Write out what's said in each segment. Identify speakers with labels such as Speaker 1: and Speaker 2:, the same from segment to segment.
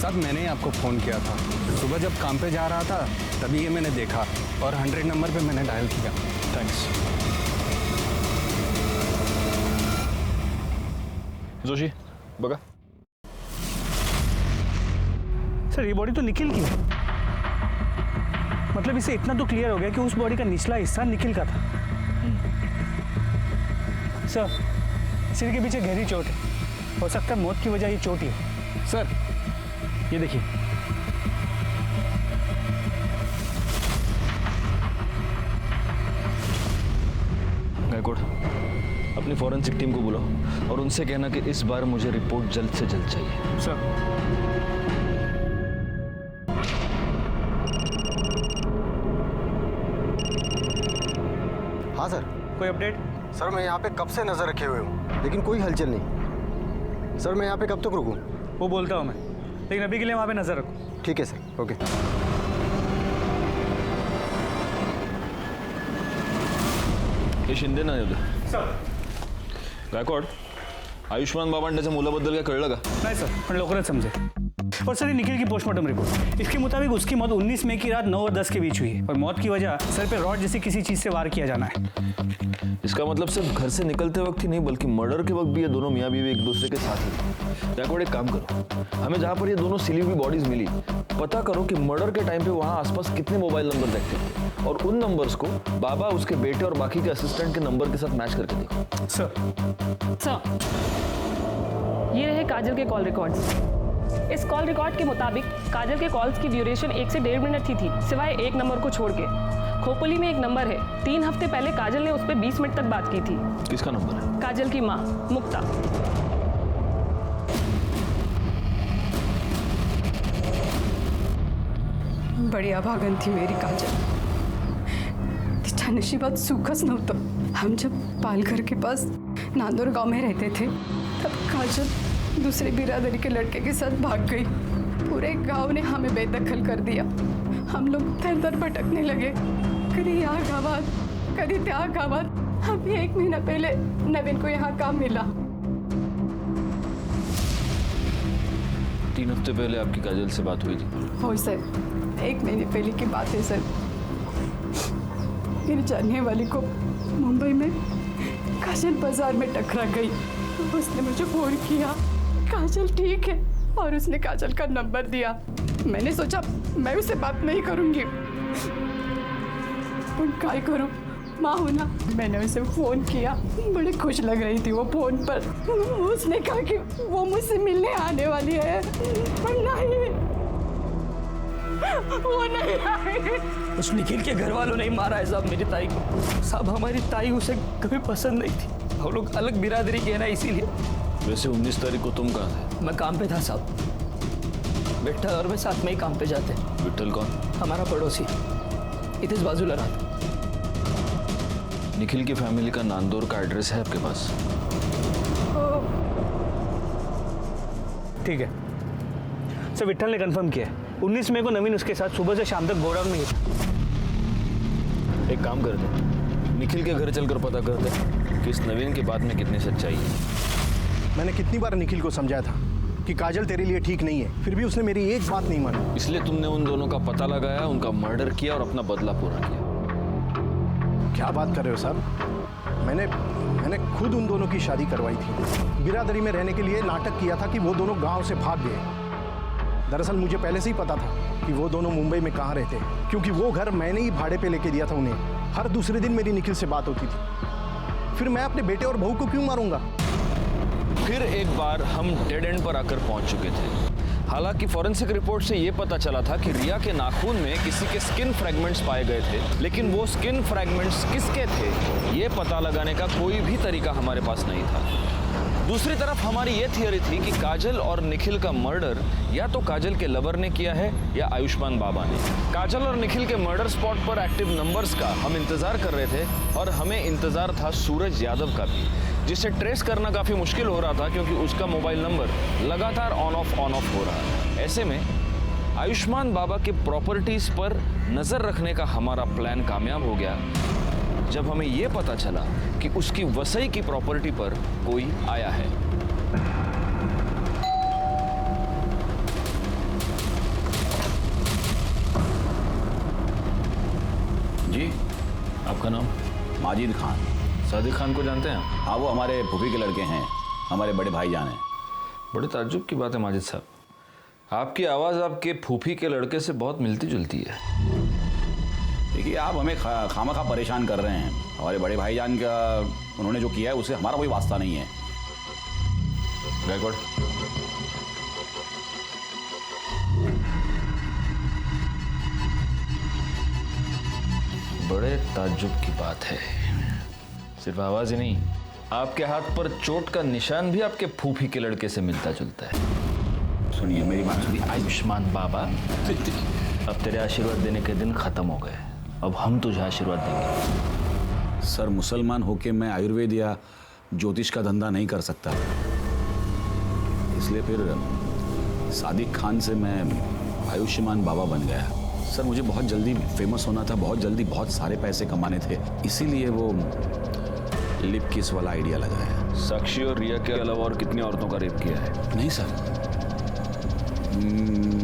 Speaker 1: साहब मैंने ही आपको फ़ोन किया था। सुबह जब काम पे जा रहा था तभी ये मैंने देखा और 100 नंबर पे मैंने डायल किया।
Speaker 2: थैंक्स। जोशी बघा।
Speaker 3: सर ये बॉडी तो निखिल की है। मतलब इसे इतना तो क्लियर हो गया कि उस बॉडी का निचला हिस्सा निखिल का था। सर सिर के पीछे गहरी चोट है, हो सकता है मौत की वजह ये चोट ही है। सर ये देखिए।
Speaker 2: गायकवाड़ अपनी फॉरेंसिक टीम को बुलाओ और उनसे कहना कि इस बार मुझे रिपोर्ट जल्द से जल्द चाहिए।
Speaker 3: सर
Speaker 4: हाँ सर।
Speaker 3: कोई अपडेट?
Speaker 4: सर मैं यहाँ पे कब से नज़र रखे हुए हूँ लेकिन कोई हलचल नहीं। सर मैं यहाँ पे कब तक रुकूँ?
Speaker 3: वो बोलता हूँ मैं, लेकिन अभी के लिए वहाँ पे नजर रखो।
Speaker 4: ठीक है सर, ओके।
Speaker 2: हे शिंदे नाही होते
Speaker 3: सर।
Speaker 2: गायकवाड, आयुष्मान बाबा आणि त्याच्या मुलाबद्दल काय कळलं का?
Speaker 3: नहीं सर, पण लवकरच समझे। और सर ये निखिल की पोस्टमार्टम रिपोर्ट, इसके मुताबिक उसकी मौत 19 मई की रात 9 और 10 के बीच हुई है और मौत की वजह सर पे रॉड जैसी किसी चीज से वार किया जाना है।
Speaker 2: इसका मतलब सिर्फ घर से निकलते वक्त ही नहीं बल्कि मर्डर के वक्त भी ये दोनों मियाँ बीवी एक दूसरे के साथ ही। गायकवाड एक काम करो, हमें जहाँ पर ये दोनों सिली हुई बॉडीज मिली पता करो कि मर्डर के टाइम पे वहाँ आसपास कितने मोबाइल नंबर एक्टिव थे और उन नंबर्स को बाबा, उसके बेटे और बाकी के असिस्टेंट के नंबर के साथ मैच करके देखो।
Speaker 3: सर
Speaker 5: ये रहे काजल के कॉल रिकॉर्ड्स। इस कॉल रिकॉर्ड के मुताबिक काजल के कॉल्स की ड्यूरेशन 1 से 1.5 मिनट थी सिवाय एक नंबर को छोड़ के। खोपोली में एक नंबर है, 3 हफ्ते पहले काजल ने उस पर 20 मिनट तक बात की थी।
Speaker 2: किसका नंबर है?
Speaker 5: काजल की माँ मुक्ता।
Speaker 6: बड़ी अभागन थी मेरी काजल। तिच्या नशिबात सुखच नव्हतं। हम जब पालघर के पास नांदोर गांव में रहते थे तब काजल दूसरे बिरादरी के लड़के के साथ भाग गई। पूरे गांव ने हमें बेदखल कर दिया। हम लोग दर दर भटकने लगे, कभी यहाँ गावात कभी त्या गावात। अभी 1 महीना पहले नवीन को यहाँ काम मिला।
Speaker 2: 3 हफ्ते पहले आपकी काजल से बात हुई थी?
Speaker 6: हो सर, 1 महीने पहले की बात है सर। मेरी जानने वाली को मुंबई में काजल बाजार में टकरा गई। उसने मुझे फोन किया, काजल ठीक है, और उसने काजल का नंबर दिया। मैंने सोचा मैं उससे बात नहीं करूंगी, पर क्या करूं, माँ हूं ना। मैंने उसे फोन किया, बड़ी खुश लग रही थी वो फोन पर। उसने कहा कि वो मुझसे मिलने आने वाली है, पर नहीं, वो नहीं आई।
Speaker 3: उस निखिल के घर वालों ने ही मारा है साहब मेरी ताई को। साहब हमारी ताई उसे कभी पसंद नहीं थी, हम लोग अलग बिरादरी के हैं ना, इसीलिए।
Speaker 2: वैसे 19 तारीख को तुम कहाँ थे?
Speaker 3: मैं काम पे था साहब, विठ्ठल और मैं साथ में ही काम पे जाते।
Speaker 2: विठ्ठल कौन?
Speaker 3: हमारा पड़ोसी, इधर बाजूला रहा।
Speaker 2: निखिल की फैमिली का नांदौर का एड्रेस है आपके पास?
Speaker 3: ठीक है सर, विठ्ठल ने कंफर्म किया है। 19 मई को नवीन उसके साथ सुबह से शाम तक गोडाउन में ही था।
Speaker 2: एक काम करते, निखिल के घर चलकर पता करते कि इस नवीन की बात में कितनी सच्चाई है।
Speaker 7: मैंने कितनी बार निखिल को समझाया था कि काजल तेरे लिए ठीक नहीं है, फिर भी उसने मेरी एक बात नहीं मानी।
Speaker 2: इसलिए तुमने उन दोनों का पता लगाया, उनका मर्डर किया और अपना बदला पूरा किया।
Speaker 7: क्या बात कर रहे हो साहब? मैंने खुद उन दोनों की शादी करवाई थी। बिरादरी में रहने के लिए नाटक किया था कि वो दोनों गांव से भाग गए। दरअसल मुझे पहले से ही पता था कि वो दोनों मुंबई में कहाँ रहते हैं, क्योंकि वो घर मैंने ही भाड़े पे लेके दिया था उन्हें। हर दूसरे दिन मेरी निखिल से बात होती थी। फिर मैं अपने बेटे और बहू को क्यों मारूंगा?
Speaker 2: फिर एक बार हम डेड एंड पर आकर पहुंच चुके थे। हालांकि फॉरेंसिक रिपोर्ट से यह पता चला था कि रिया के नाखून में किसी के स्किन फ्रैगमेंट्स पाए गए थे, लेकिन वो स्किन फ्रैगमेंट्स किसके थे ये पता लगाने का कोई भी तरीका हमारे पास नहीं था। दूसरी तरफ हमारी ये थियरी थी कि काजल और निखिल का मर्डर या तो काजल के लवर ने किया है या आयुष्मान बाबा ने। काजल और निखिल के मर्डर स्पॉट पर एक्टिव नंबर्स का हम इंतजार कर रहे थे और हमें इंतजार था सूरज यादव का भी, जिसे ट्रेस करना काफी मुश्किल हो रहा था क्योंकि उसका मोबाइल नंबर लगातार ऑन ऑफ हो रहा है। ऐसे में आयुष्मान बाबा के प्रॉपर्टीज पर नजर रखने का हमारा प्लान कामयाब हो गया जब हमें यह पता चला कि उसकी वसई की प्रॉपर्टी पर कोई आया है। आपका नाम?
Speaker 8: माजिद खान।
Speaker 2: सादिक खान को जानते हैं?
Speaker 8: हाँ, वो हमारे फूफी के लड़के हैं, हमारे बड़े भाईजान हैं।
Speaker 2: बड़े ताज्जुब की बात है माजिद साहब, आपकी आवाज़ आपके फूफी के लड़के से बहुत मिलती जुलती है।
Speaker 8: देखिए, आप हमें खामखा परेशान कर रहे हैं। हमारे बड़े भाईजान का उन्होंने जो किया है उससे हमारा कोई वास्ता नहीं है।
Speaker 2: गायकवाड़, बड़े ताज्जुब की बात है। सिर्फ आवाज ही नहीं, आपके हाथ पर चोट का निशान भी आपके फूफी के लड़के से मिलता जुलता है।
Speaker 8: सुनिए, मेरी बात सुनिए।
Speaker 2: आयुष्मान बाबा, अब तेरे आशीर्वाद देने के दिन खत्म हो गए, अब हम तुझे आशीर्वाद देंगे।
Speaker 8: सर, मुसलमान होके मैं आयुर्वेद या ज्योतिष का धंधा नहीं कर सकता, इसलिए फिर सादिक खान से मैं आयुष्मान बाबा बन गया। सर, मुझे बहुत जल्दी फेमस होना था, बहुत जल्दी बहुत सारे पैसे कमाने थे, इसीलिए वो लिप किस वाला आइडिया लगाया।
Speaker 2: साक्षी और रिया के अलावा और कितनी औरतों का रेप किया है?
Speaker 8: नहीं सर,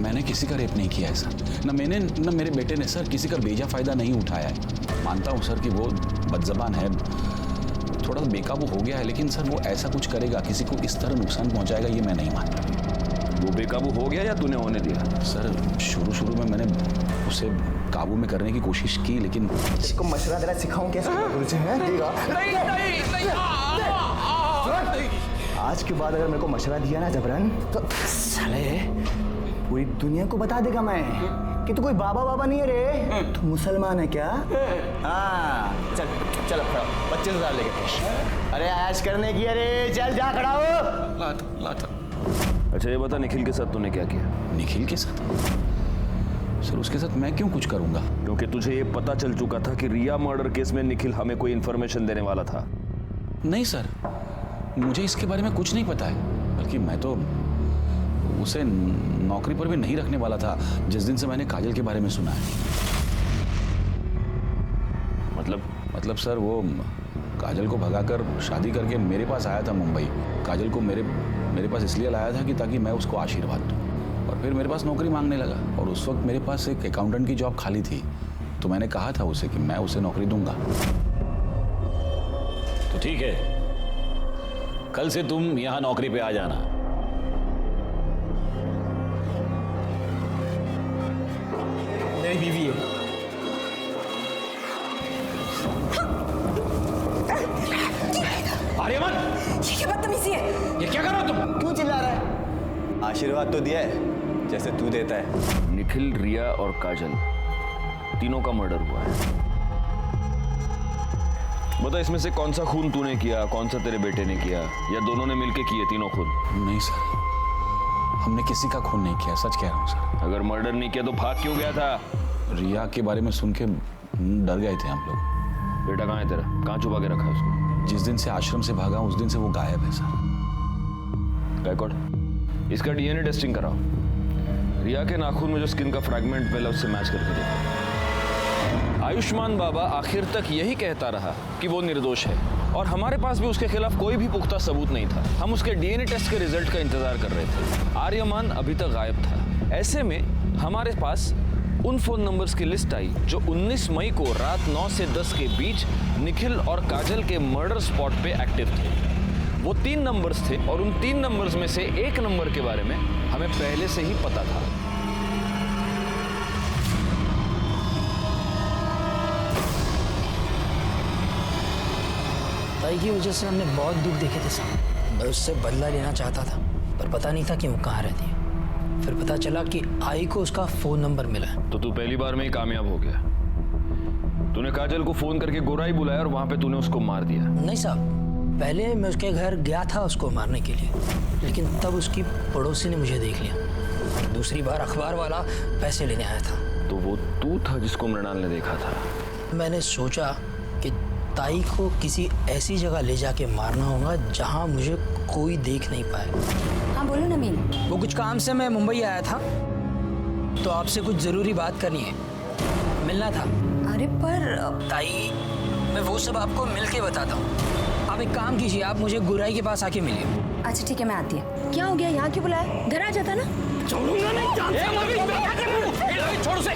Speaker 8: मैंने किसी का रेप नहीं किया है सर। न मैंने न मेरे बेटे ने सर किसी का बेजा फायदा नहीं उठाया है। मानता हूँ सर कि वो बदजबान है, थोड़ा सा बेकाबू हो गया है, लेकिन सर वो ऐसा कुछ करेगा, किसी को इस तरह नुकसान पहुंचाएगा, ये मैं नहीं मानता।
Speaker 2: वो बेकाबू हो गया या तूने होने दिया?
Speaker 8: सर, शुरू में मैंने उसे काबू में करने की कोशिश की, लेकिन
Speaker 4: इसको मशवरा देना सिखाऊं कैसे? आज के बाद अगर मेरे को मशवरा दिया ना जबरन, तो साले पूरी दुनिया को बता देगा मैं कि तू कोई बाबा बाबा नहीं है रे, तू मुसलमान है क्या? हाँ, चल चल 25,000 लेके। अरे ऐश करने की, अरे चल जा, खड़ा हो।
Speaker 8: लाता।
Speaker 2: अच्छा ये बता, निखिल के साथ तूने क्या किया?
Speaker 8: निखिल के साथ? सर, उसके साथ मैं क्यों कुछ करूंगा?
Speaker 2: क्योंकि तुझे ये पता चल चुका था कि रिया मर्डर केस में निखिल हमें कोई इन्फॉर्मेशन देने वाला था।
Speaker 8: नहीं सर, मुझे इसके बारे में कुछ नहीं पता है, बल्कि मैं तो उसे नौकरी पर भी नहीं रखने वाला था जिस दिन से मैंने काजल के बारे में सुना है। मतलब सर, वो काजल को भगाकर शादी करके मेरे पास आया था मुंबई। काजल को मेरे पास इसलिए लाया था कि ताकि मैं उसको आशीर्वाद दूं, और फिर मेरे पास नौकरी मांगने लगा, और उस वक्त मेरे पास एक अकाउंटेंट की जॉब खाली थी, तो मैंने कहा था उसे कि मैं उसे नौकरी दूंगा। तो ठीक है, कल से तुम यहाँ नौकरी पे आ जाना।
Speaker 4: मेरी बीवी है।
Speaker 8: आर्यमन,
Speaker 6: ये क्या बदतमीजी है?
Speaker 8: ये क्या कर रहे हो तुम?
Speaker 4: क्यों चिल्ला रहा है? आशीर्वाद तो दिया है जैसे तू देता है।
Speaker 2: निखिल, रिया और काजल तीनों का मर्डर हुआ है। बता, इसमें से कौन सा खून तूने किया, कौन सा तेरे बेटे ने किया, या दोनों ने मिलके किए तीनों खून?
Speaker 8: नहीं सर, हमने किसी का खून नहीं किया, सच कह रहा हूँ सर।
Speaker 2: अगर मर्डर नहीं किया तो भाग क्यों गया था?
Speaker 8: रिया के बारे में सुन के डर गए थे हम लोग।
Speaker 2: बेटा कहाँ है तेरा? कहाँ छुपा के रखा है उसको?
Speaker 8: जिस दिन से आश्रम से भागा उस दिन से वो गायब है सर।
Speaker 2: गायकवाड़, इसका डीएनए टेस्टिंग कराओ। रिया के नाखून में जो स्किन का फ्रैगमेंट मिला उससे मैच करके देखो। आयुष्मान बाबा आखिर तक यही कहता रहा कि वो निर्दोष है, और हमारे पास भी उसके खिलाफ कोई भी पुख्ता सबूत नहीं था। हम उसके डीएनए टेस्ट के रिजल्ट का इंतजार कर रहे थे। आर्यमान अभी तक गायब था। ऐसे में हमारे पास उन फोन नंबर्स की लिस्ट आई जो 19 मई को रात 9 से 10 के बीच निखिल और काजल के मर्डर स्पॉट पे एक्टिव थे। वो 3 नंबर्स थे, और उन 3 नंबर्स में से एक नंबर के बारे में हमें पहले से ही पता था।
Speaker 9: ताई की वजह से हमने बहुत दुख देखे थे साहब। मैं उससे बदला लेना चाहता था, पर पता नहीं था कि वो कहाँ रहती है। फिर पता चला कि आई को उसका फोन नंबर मिला है।
Speaker 2: तो तू पहली बार में ही कामयाब हो गया। तूने काजल को फोन करके गोराई बुलाया और वहां पे तूने उसको मार दिया।
Speaker 9: नहीं साहब, पहले मैं उसके घर गया था उसको मारने के लिए, लेकिन तब उसकी पड़ोसी ने मुझे देख लिया। दूसरी बार अखबार वाला पैसे लेने आया था।
Speaker 2: तो वो तू था जिसको मृणाल ने देखा था?
Speaker 9: मैंने सोचा कि ताई को किसी ऐसी जगह ले जाके मारना होगा जहाँ मुझे कोई देख नहीं पाए।
Speaker 6: हाँ बोलो नमीन।
Speaker 9: वो कुछ काम से मैं मुंबई आया था, तो आपसे कुछ ज़रूरी बात करनी है, मिलना था।
Speaker 6: अरे पर
Speaker 9: ताई, मैं वो सब आपको मिल के बताता हूँ। आप एक काम कीजिए, आप मुझे गुराई के पास आके मिलिए।
Speaker 10: अच्छा ठीक है, मैं आती है। क्या हो गया, यहाँ क्यों बुलाया? घर आ जाता ना।
Speaker 9: छोड़ूंगा नहीं, छोड़ उसे।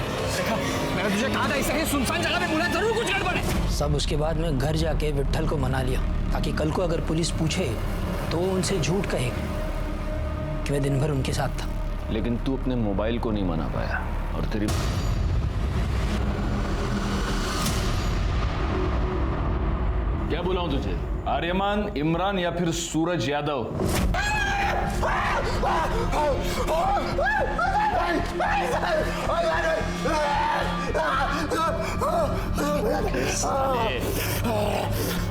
Speaker 9: मैंने तुझे कहा था इसे सुनसान जगह पे बुलाया, जरूर कुछ गड़बड़ है। सब उसके बाद मैं घर जाके विट्ठल को मना लिया, ताकि कल को अगर पुलिस पूछे तो उनसे झूठ कहे कि मैं दिन भर उनके साथ था।
Speaker 2: लेकिन तू अपने मोबाइल को नहीं मना पाया, और तेरी क्या बुलाऊं तुझे? आर्यमान, इमरान या फिर सूरज यादव?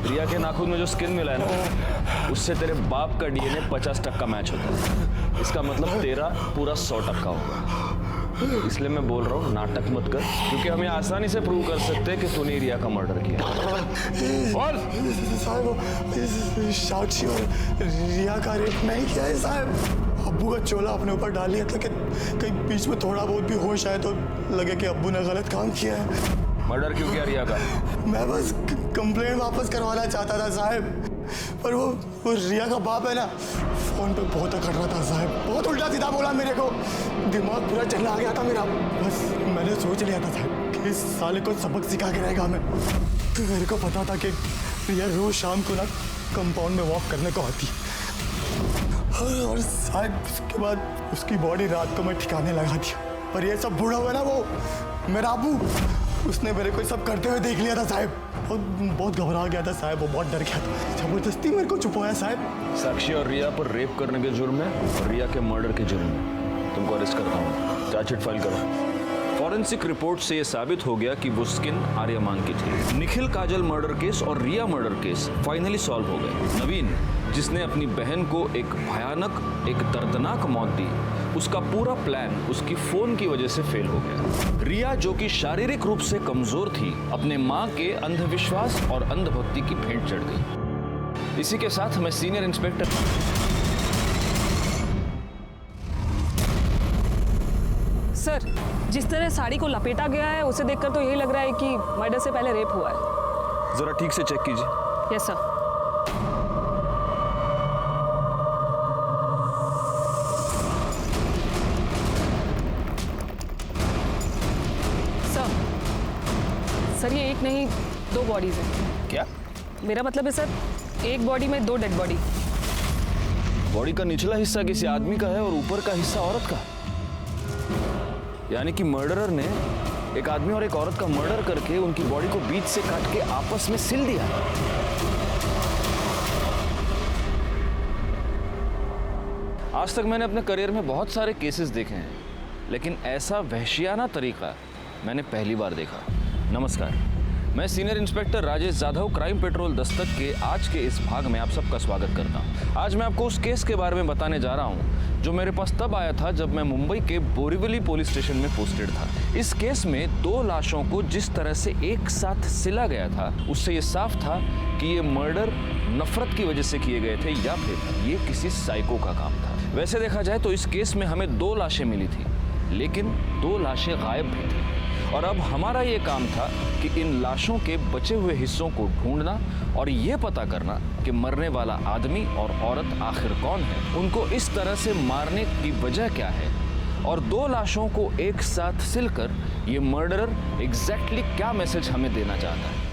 Speaker 2: रिया के नाखून में जो स्किन मिला है ना, उससे तेरे बाप का डीएनए 50% मैच होता है। इसका मतलब तेरा पूरा 100% होगा। इसलिए मैं बोल रहा हूँ नाटक मत कर, क्योंकि हमें आसानी से प्रूव कर सकते हैं कि तूने रिया का मर्डर किया।
Speaker 4: और साहब, साक्षी और रिया का रेप नहीं किया है साहब। अब्बू का चोला अपने ऊपर डाल लिया था कि कहीं बीच में थोड़ा बहुत भी होश आए तो लगे कि अब्बू ने गलत काम किया है।
Speaker 2: मर्डर क्यों किया रिया का?
Speaker 4: मैं बस कंप्लेंट वापस करवाना चाहता था साहब, पर वो रिया का बाप है ना, फोन पे बहुत अकड़ रहा था साहब, बहुत उल्टा सीधा बोला मेरे को, दिमाग पूरा चला आ गया था मेरा। बस मैंने सोच लिया था साहब कि इस साले को सबक सिखा के रहेगा मैं। मेरे को पता था कि रिया रोज शाम को ना कंपाउंड में वॉक करने को आती, और साहब उसके बाद उसकी बॉडी रात को मैं ठिकाने लगा दिया। पर ये सब बूढ़ा हुआ ना, वो मेरा अबू, उसने मेरे को सब करते हुए देख लिया था साहब, और बहुत घबरा गया था साहब, वो बहुत डर गया था। जबरदस्ती मेरे को छुपाया साहब।
Speaker 2: साक्षी और रिया पर रेप करने के जुर्म में और रिया के मर्डर के जुर्म में तुमको अरेस्ट करता हूँ। चार्जशीट फाइल करो। फॉरेंसिक रिपोर्ट से यह साबित हो गया कि वो स्किन आर्यमान की थी। निखिल काजल मर्डर केस और रिया मर्डर केस फाइनली सॉल्व हो गए। नवीन, जिसने अपनी बहन को एक भयानक, एक दर्दनाक मौत दी, उसका पूरा प्लान उसकी फोन की वजह से फेल हो गया। रिया, जो कि शारीरिक रूप से कमजोर थी, अपने मां के अंधविश्वास और अंधभक्ति की भेंट चढ़ गई। इसी के साथ मैं सीनियर इंस्पेक्टर
Speaker 5: सर, जिस तरह साड़ी को लपेटा गया है उसे देखकर तो यही लग रहा है कि मर्डर से पहले रेप हुआ है।
Speaker 2: जरा ठीक से चेक कीजिए।
Speaker 5: Yes sir. सर, ये एक नहीं 2 बॉडीज हैं।
Speaker 2: क्या?
Speaker 5: मेरा मतलब है सर, एक बॉडी में 2 डेड बॉडी।
Speaker 2: बॉडी का निचला हिस्सा किसी आदमी का है और ऊपर का हिस्सा औरत का। यानी कि मर्डरर ने एक आदमी और एक औरत का मर्डर करके उनकी बॉडी को बीच से काट के आपस में सिल दिया। आज तक मैंने अपने करियर में बहुत सारे केसेस देखे हैं, लेकिन ऐसा वहशियाना तरीका मैंने पहली बार देखा। नमस्कार, मैं senior inspector Rajesh Jadhav, crime petrol Dastak के आज के इस भाग में आप सबका स्वागत करता हूं। आज मैं आपको उस केस के बारे में बताने जा रहा हूं जो मेरे पास तब आया था जब मैं मुंबई के बोरीवली पुलिस स्टेशन में पोस्टेड था। इस केस में 2 लाशों को जिस तरह से एक साथ सिला गया था, उससे ये साफ था कि ये मर्डर नफरत की वजह से किए गए थे या फिर ये किसी साइको का काम था। वैसे देखा जाए तो इस केस में हमें 2 लाशें मिली थी, लेकिन 2 लाशें गायब भी थी, और अब हमारा ये काम था कि इन लाशों के बचे हुए हिस्सों को ढूंढना और ये पता करना कि मरने वाला आदमी और औरत आखिर कौन है, उनको इस तरह से मारने की वजह क्या है, और 2 लाशों को एक साथ सिलकर ये मर्डरर एग्जैक्टली क्या मैसेज हमें देना चाहता है।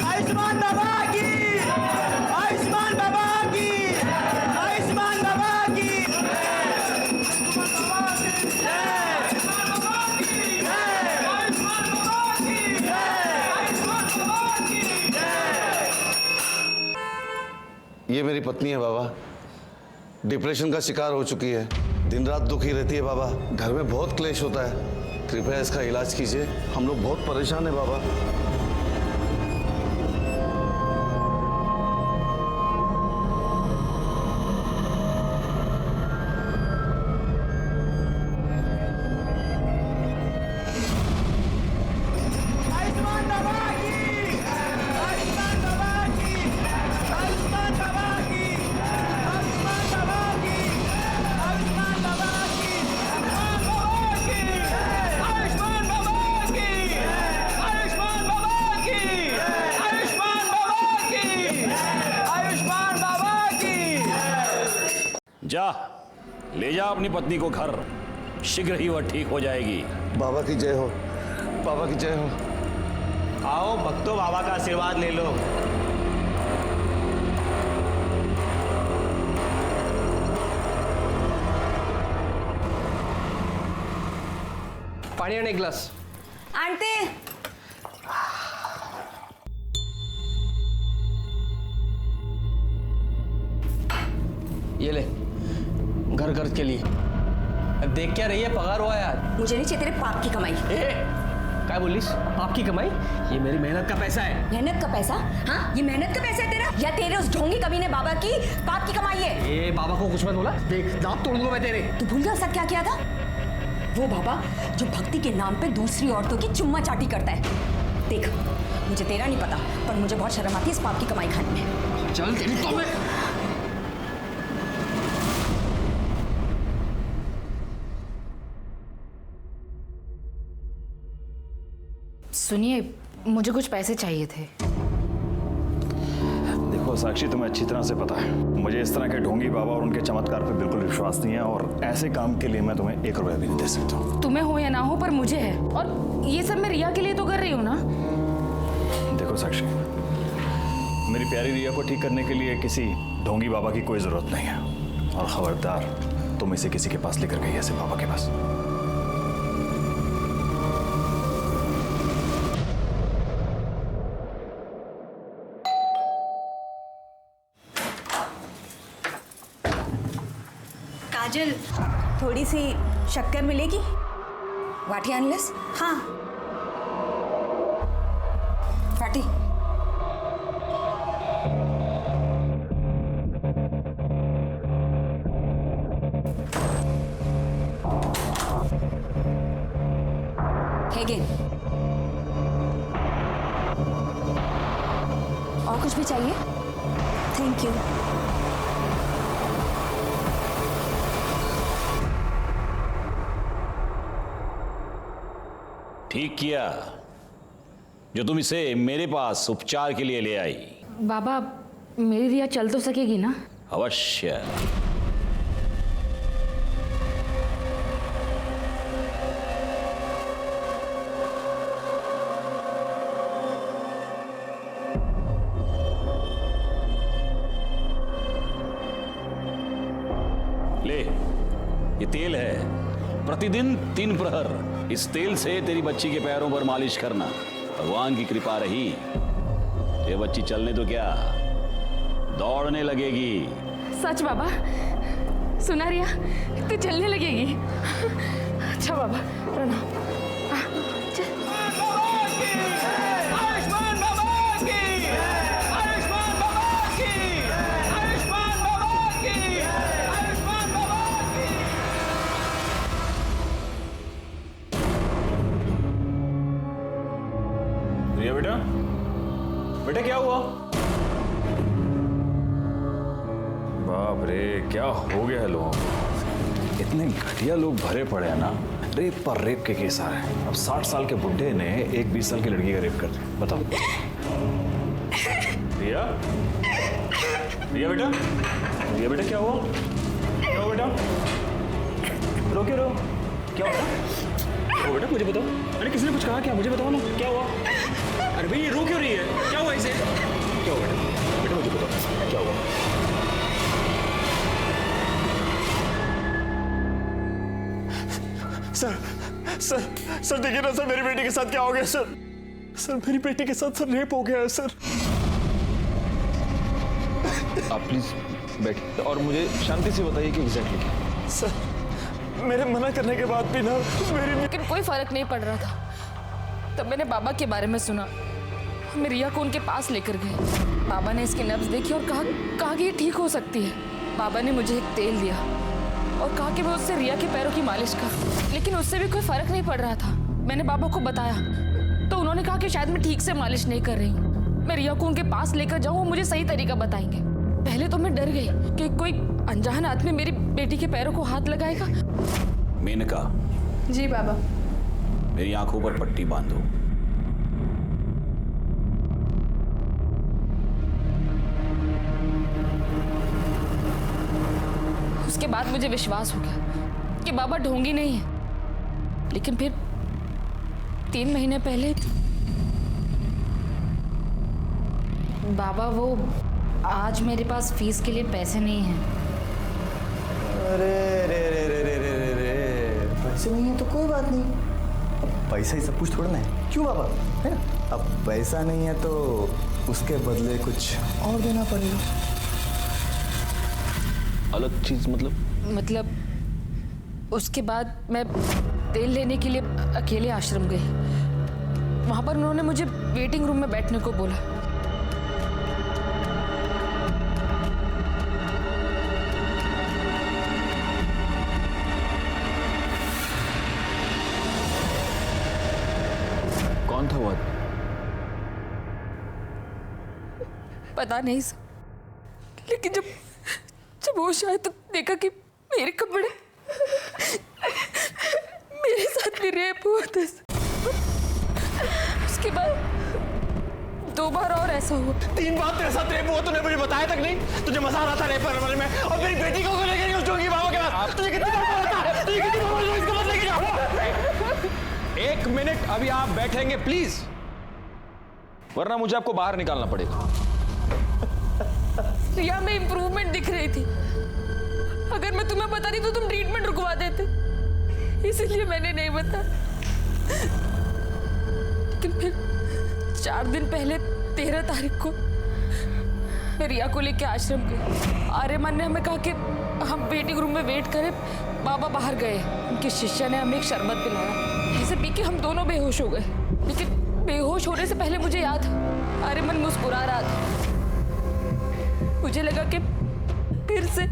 Speaker 4: आयुष्मान बाबा की, आयुष्मान बाबा की, आयुष्मान बाबा की।
Speaker 11: ये मेरी पत्नी है बाबा, डिप्रेशन का शिकार हो चुकी है, दिन रात दुखी रहती है बाबा, घर में बहुत क्लेश होता है, कृपया इसका इलाज कीजिए, हम लोग बहुत परेशान हैं बाबा।
Speaker 4: आयुष्मान
Speaker 8: जा ले जा अपनी पत्नी को घर, शीघ्र ही वह ठीक हो जाएगी।
Speaker 11: बाबा की जय हो, बाबा की जय हो।
Speaker 4: आओ भक्तों, बाबा का आशीर्वाद ले लो।
Speaker 12: पाणी आणि एक ग्लास
Speaker 10: आणते।
Speaker 12: ये ले, घर खर्च के लिए। अब देख क्या रही है, पगार हुआ यार।
Speaker 10: मुझे नहीं चाहिए तेरे पाप की कमाई।
Speaker 12: क्या बोलिस? पाप की कमाई? ये मेरी मेहनत का पैसा है।
Speaker 10: मेहनत का पैसा? हाँ, ये मेहनत का पैसा है तेरा या तेरे उस ढोंगी कमीने बाबा की पाप की कमाई है?
Speaker 12: ए बाबा को कुछ मत बोला, देख दांत तोड़ दूंगा मैं तेरे।
Speaker 10: तू भूल गया उसका क्या किया था? वो बाबा जो भक्ति के नाम पे दूसरी औरतों की चुम्मा चाटी करता है। देख, मुझे तेरा नहीं पता, पर मुझे बहुत शर्म आती है इस पाप की कमाई खाने में।
Speaker 12: चल तेरी तो मैं।
Speaker 13: सुनिए, मुझे कुछ पैसे चाहिए थे।
Speaker 2: देखो साक्षी, तुम्हें अच्छी तरह से पता है मुझे इस तरह के ढोंगी बाबा और उनके चमत्कार पे बिल्कुल विश्वास नहीं है, और ऐसे काम के लिए मैं तुम्हें 1 रुपया भी नहीं दे सकता हूँ।
Speaker 13: तुम्हें हो या ना हो, पर मुझे है, और ये सब मैं रिया के लिए तो कर रही हूँ ना।
Speaker 2: देखो साक्षी, मेरी प्यारी रिया को ठीक करने के लिए किसी ढोंगी बाबा की कोई जरूरत नहीं है, और खबरदार तुम इसे किसी के पास लेकर गई ऐसे बाबा के पास।
Speaker 10: काजल, थोड़ी सी शक्कर मिलेगी? वाटी अनलेस? हाँ, वाटी। और कुछ भी चाहिए? Thank you.
Speaker 8: ठीक किया जो तुम इसे मेरे पास उपचार के लिए ले आई।
Speaker 13: बाबा, मेरी रिया चल तो सकेगी ना?
Speaker 8: अवश्य। ले, ये तेल है, प्रतिदिन 3 प्रहर इस तेल से तेरी बच्ची के पैरों पर मालिश करना। भगवान की कृपा रही, ये बच्ची चलने तो क्या, दौड़ने लगेगी।
Speaker 13: सच बाबा? सुना रिया, तू चलने लगेगी? अच्छा बाबा, प्रणाम।
Speaker 2: रिया बेटा, बेटा क्या हुआ? बाप रे, क्या हो गया है लोगों को? इतने घटिया लोग भरे पड़े हैं ना, रेप पर रेप के केस आ रहे हैं। अब 60 साल के बुड्ढे ने एक 20 साल की लड़की का रेप कर दिया, बताओ। रिया, रिया बेटा, रिया बेटा क्या हुआ? क्या हुआ बेटा? रो क्यों रो? क्या हुआ? ओ बेटा मुझे बताओ। अरे किसने कुछ कहा क्या? मुझे बताओ ना, क्या हुआ? अरे भाई ये रो क्यों रही है? क्या हुआ इसे? क्या हुआ बेटा? बेटा मुझे बताओ क्या हुआ? सर देखिए ना सर, मेरी बेटी के साथ क्या हो गया सर? सर मेरी बेटी के साथ सर रेप हो गया है सर।
Speaker 14: आप प्लीज बैठिए और मुझे शांति से बताइए कि एग्जैक्टली।
Speaker 2: सर मेरे मना करने के बाद भी ना मेरी,
Speaker 13: लेकिन कोई फर्क नहीं पड़ रहा था। तब मैंने बाबा के बारे में सुना, मैं रिया को उनके पास लेकर गई। बाबा ने इसकी नब्ज देखी और कहा कि ये ठीक हो सकती है। बाबा ने मुझे एक तेल दिया और कहा कि मैं उससे रिया के पैरों की मालिश कर, लेकिन उससे भी कोई फर्क नहीं पड़ रहा था। मैंने बाबा को बताया तो उन्होंने कहा कि शायद मैं ठीक से मालिश नहीं कर रही हूँ। मैं रिया को उनके पास लेकर जाऊँ, वो मुझे सही तरीका बताएंगे। पहले तो मैं डर गई कि कोई अनजान आदमी मेरी बेटी के पैरों को हाथ लगाएगा।
Speaker 8: मेनका।
Speaker 6: जी बाबा।
Speaker 8: मेरी आंखों पर पट्टी बांधो।
Speaker 13: उसके बाद मुझे विश्वास हो गया कि बाबा ढोंगी नहीं है। लेकिन फिर 3 महीने पहले बाबा वो आज मेरे पास फीस के लिए पैसे नहीं हैं।
Speaker 4: अरे रे रे रे रे रे रे रे, पैसे नहीं है तो कोई बात नहीं, अब पैसा ही सब कुछ थोड़ा ना है, क्यों बाबा, है ना? अब पैसा नहीं है तो उसके बदले कुछ और देना पड़ेगा।
Speaker 2: अलग चीज
Speaker 13: मतलब उसके बाद मैं तेल लेने के लिए अकेले आश्रम गई। वहां पर उन्होंने मुझे वेटिंग रूम में बैठने को बोला।
Speaker 2: कौन था वो?
Speaker 13: पता नहीं सर, लेकिन जब होश आया तो देखा कि मेरे कपड़े मेरे साथ भी रेप हुआ था। उसके बाद 2 बार और ऐसा हुआ।
Speaker 12: 3 बार तेरे साथ रेप हुआ, तूने मुझे बताया तक नहीं? तुझे मजा आ रहा था रेप करने में, और मेरी बेटी को लेकर नहीं उस बाबा के पास। तुझे कितनी बार बोला था? तुझे कितनी बार बोला इसको मत लेके जाओ?
Speaker 2: 1 मिनट, अभी आप बैठेंगे प्लीज, वरना मुझे आपको बाहर निकालना पड़ेगा।
Speaker 13: रिया में इंप्रूवमेंट दिख रही थी। अगर मैं तुम्हें बताती तो तुम ट्रीटमेंट रुकवा देते, इसलिए मैंने नहीं बताया। लेकिन फिर 4 दिन पहले 13 तारीख को मैं रिया को लेकर आश्रम गई। आर्यमान ने हमें कहा कि हम वेटिंग रूम में वेट करें, बाबा बाहर गए। उनके शिष्य ने हमें एक शरबत पिलाया, जिसे पी के हम दोनों बेहोश हो गए। लेकिन बेहोश होने से पहले मुझे याद, आर्यमान मुस्कुरा रहा था। मुझे लगा कि फिर से,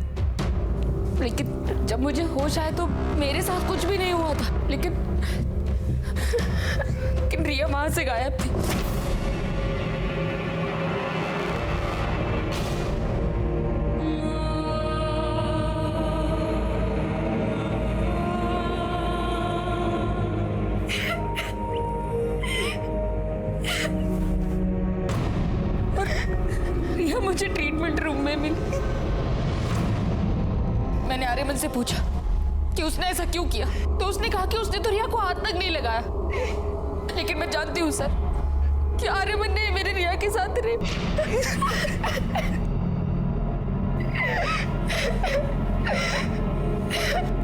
Speaker 13: लेकिन जब मुझे होश आया तो मेरे साथ कुछ भी नहीं हुआ था। लेकिन रिया वहां से गायब थी। रिया मुझे ट्रीटमेंट रूम में मिली। मैंने आर्यमन से पूछा कि उसने ऐसा क्यों किया, तो उसने कहा कि उसने तो रिया को हाथ तक नहीं लगाया। लेकिन मैं जानती हूँ सर कि आर्यमन ने मेरे रिया के साथ रेप।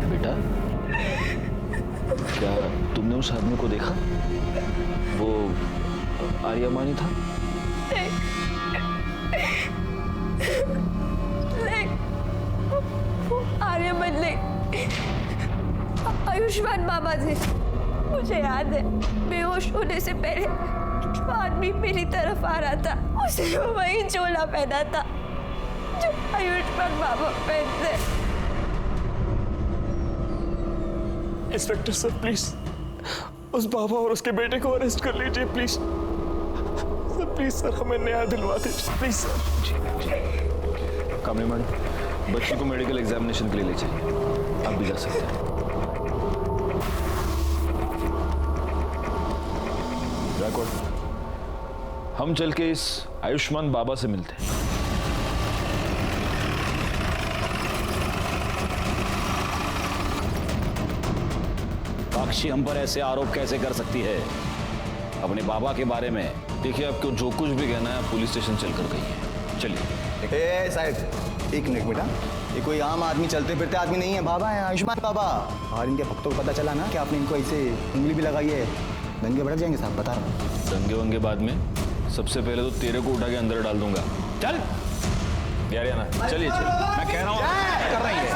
Speaker 2: बेटा, क्या तुमने उस आदमी को देखा? वो आर्यमान ही था?
Speaker 15: आर्यमान नहीं, आयुष्मान बाबा थे। मुझे याद है, बेहोश होने से पहले जो आदमी मेरी तरफ आ रहा था, उसने वही चोला पहना था जो आयुष्मान बाबा पहनते।
Speaker 12: इंस्पेक्टर सर प्लीज उस बाबा और उसके बेटे को अरेस्ट कर लीजिए प्लीज सर। प्लीज सर, हमें न्याय दिलवा दीजिए प्लीज सर।
Speaker 2: कामनी मैडम, बच्ची को मेडिकल एग्जामिनेशन के लिए ले चलिए, आप भी जा सकते हैं। हम चल के इस आयुष्मान बाबा से मिलते हैं।
Speaker 8: साक्षी हम पर ऐसे आरोप कैसे कर सकती है अपने बाबा के बारे में?
Speaker 2: देखिए, आपको जो कुछ भी कहना है पुलिस स्टेशन चलकर कहिए। चलिए।
Speaker 4: साहब 1 मिनट बेटा, ये कोई आम आदमी, चलते फिरते आदमी नहीं है, बाबा है, आयुष्मान बाबा। और इनके भक्तों को पता चला ना कि आपने इनको ऐसे उंगली भी लगाई है, दंगे भड़क जाएंगे साहब, बता रहा हूँ।
Speaker 2: दंगे वंगे बाद में, सबसे पहले तो तेरे को उठा के अंदर डाल दूंगा। चल यार, ना चलिए चल, मैं कह रहा हूँ कर रही है।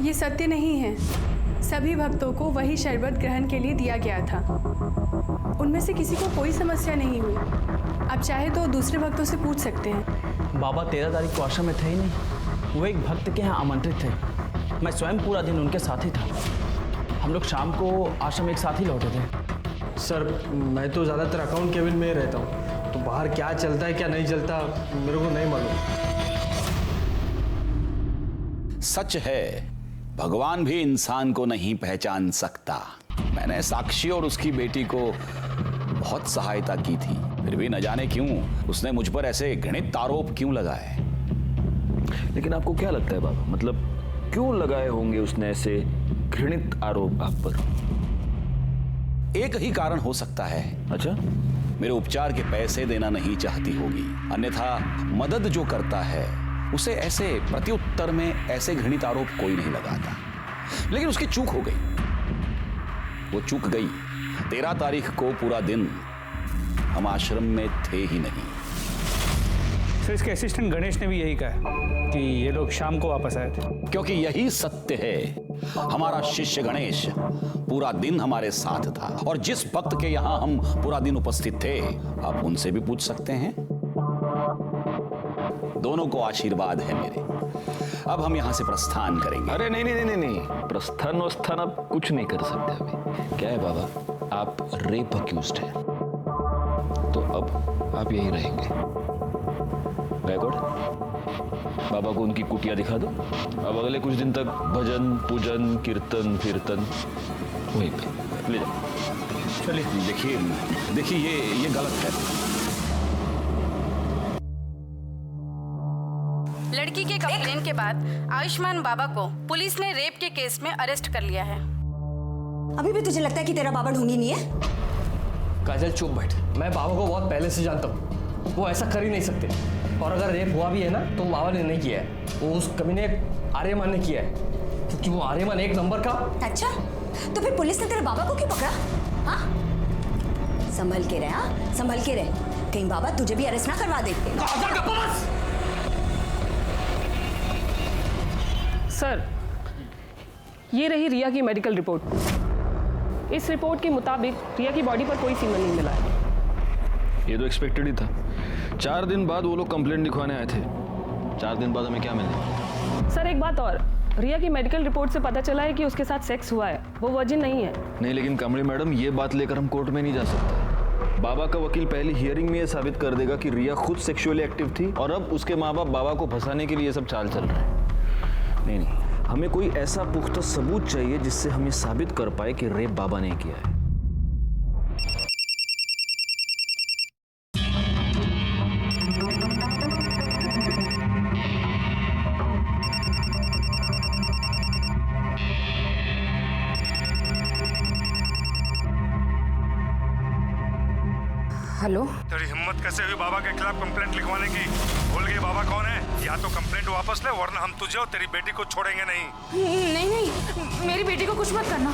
Speaker 6: ये सत्य नहीं है। सभी भक्तों को वही शरबत ग्रहण के लिए दिया गया था। उनमें से किसी को कोई समस्या नहीं हुई। आप चाहे तो दूसरे भक्तों से पूछ सकते हैं।
Speaker 12: बाबा 13 तारीख को आश्रम में थे ही नहीं, वो एक भक्त के यहाँ आमंत्रित थे। मैं स्वयं पूरा दिन उनके साथ ही था। हम लोग शाम को आश्रम एक साथ ही लौटे थे।
Speaker 16: सर, मैं तो ज़्यादातर अकाउंट केबिन में ही रहता हूँ, तो बाहर क्या चलता है क्या नहीं चलता मेरे को नहीं मालूम।
Speaker 8: सच है, भगवान भी इंसान को नहीं पहचान सकता। मैंने साक्षी और उसकी बेटी को बहुत सहायता की थी, फिर भी न जाने क्यों उसने मुझ पर ऐसे घृणित आरोप क्यों लगाए।
Speaker 2: लेकिन आपको क्या लगता है बाबा, मतलब क्यों लगाए होंगे उसने ऐसे घृणित आरोप आप पर?
Speaker 8: एक ही कारण हो सकता है।
Speaker 2: अच्छा?
Speaker 8: मेरे उपचार के पैसे देना नहीं चाहती होगी, अन्यथा मदद जो करता है उसे ऐसे प्रत्युत्तर में ऐसे घृणित आरोप कोई नहीं लगाता। लेकिन उसकी चूक हो गई, वो चूक गई। 13 तारीख को पूरा दिन हम आश्रम में थे ही नहीं।
Speaker 3: सर इसके असिस्टेंट गणेश ने भी यही कहा कि ये लोग शाम को वापस आए थे।
Speaker 8: क्योंकि यही सत्य है। हमारा शिष्य गणेश पूरा दिन हमारे साथ था, और जिस भक्त के यहां हम पूरा दिन उपस्थित थे, आप उनसे भी पूछ सकते हैं। दोनों को आशीर्वाद है मेरे। अब हम यहां से प्रस्थान करेंगे।
Speaker 2: अरे नहीं नहीं नहीं नहीं, प्रस्थान वस्थान आप कुछ नहीं कर सकते अभी। क्या है बाबा, आप रेप अक्यूज्ड हैं, तो अब आप यहीं रहेंगे। बैकवर्ड, बाबा को उनकी कुटिया दिखा दो। अब अगले कुछ दिन तक भजन पूजन कीर्तन कीर्तन वहीं पे ले जाओ।
Speaker 8: चलिए। देखिए ये गलत है।
Speaker 17: लड़की के कंप्लेन के बाद आयुष्मान बाबा को पुलिस ने रेप के केस में अरेस्ट कर लिया है।
Speaker 10: अभी भी तुझे लगता है कि तेरा बाबा ढूंढी नहीं है?
Speaker 16: काजल चुप बैठ, मैं बाबा को बहुत पहले से जानता हूँ, वो ऐसा कर ही नहीं सकते। और अगर रेप हुआ भी है ना तो बाबा ने नहीं किया है, वो उस कमीने आर्यमान ने किया है, क्योंकि वो आर्यमान एक नंबर का।
Speaker 10: अच्छा, तो फिर पुलिस ने तेरे बाबा को क्यों पकड़ा? हाँ, संभल के रहे, हाँ संभल के रहे, कहीं बाबा तुझे भी अरेस्ट ना करवा देते।
Speaker 5: सर, ये रही रिया की मेडिकल रिपोर्ट। इस रिपोर्ट के मुताबिक रिया की बॉडी पर कोई सीमन नहीं मिला है।
Speaker 2: ये तो एक्सपेक्टेड ही था। 4 दिन बाद वो लोग कंप्लेंट लिखवाने आए थे, 4 दिन बाद हमें क्या मिले?
Speaker 5: सर एक बात और, रिया की मेडिकल रिपोर्ट से पता चला है कि उसके साथ सेक्स हुआ है, वो वर्जिन नहीं है।
Speaker 2: नहीं, लेकिन कमली मैडम, ये बात लेकर हम कोर्ट में नहीं जा सकते। बाबा का वकील पहली हियरिंग में ये साबित कर देगा कि रिया खुद सेक्सुअली एक्टिव थी और अब उसके माँ बाप बाबा को फंसाने के लिए सब चाल चल रहे हैं। नहीं, हमें कोई ऐसा पुख्ता सबूत चाहिए जिससे हम ये साबित कर पाए कि रेप बाबा ने किया है।
Speaker 10: हेलो,
Speaker 18: तेरी हिम्मत कैसे हुई बाबा के खिलाफ कंप्लेंट लिखवाने की? भूल गई बाबा कौन है? या तो कंप्लेंट वापस ले, वरना हम तुझे और तेरी बेटी को छोड़ेंगे नहीं।
Speaker 13: नहीं नहीं, मेरी बेटी को कुछ मत करना।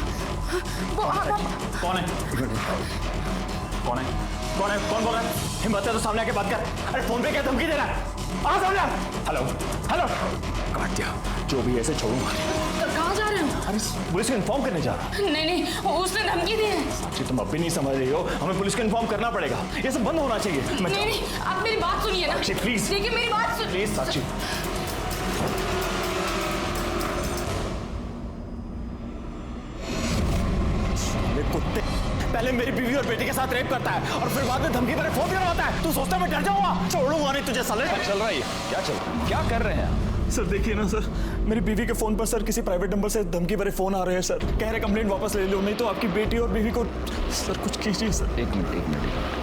Speaker 13: वो
Speaker 4: कौन है? कौन है? कौन है? कौन बोल रहा है? हिम्मत है तो सामने आके बात कर। अरे फोन पे क्या धमकी दे रहा है? आ सामने। हेलो हेलो, काट दिया। जो भी ऐसे छोड़ूंगा।
Speaker 13: कहाँ जा रहे हो?
Speaker 4: अरे पुलिस को इन्फॉर्म करने जा रहा।
Speaker 13: नहीं नहीं, उसने धमकी दी है।
Speaker 4: साक्षी, तुम अब भी नहीं समझ रही हो, हमें पुलिस को इन्फॉर्म करना पड़ेगा। ये सब बंद होना चाहिए।
Speaker 13: नहीं नहीं, आप मेरी बात सुनिए ना।
Speaker 4: साक्षी प्लीज,
Speaker 13: देखिए मेरी बात सुनिए
Speaker 4: प्लीज साक्षी। कुत्ते, पहले मेरी बीवी और बेटी के साथ रेप करता है और फिर बाद में धमकी भरे फोन करवाता है। तू सोचता मैं डर जाऊंगा? छोड़ूंगा नहीं तुझे साले।
Speaker 2: क्या चल रहा है? क्या चल रहा है? क्या कर रहे हैं?
Speaker 18: सर देखिए ना सर, मेरी बीवी के फोन पर सर किसी प्राइवेट नंबर से धमकी भरे फोन आ रहे हैं सर। कह रहे कंप्लेंट वापस ले लो, नहीं तो आपकी बेटी और बीवी को। सर कुछ कीजिए सर।
Speaker 2: एक मिनट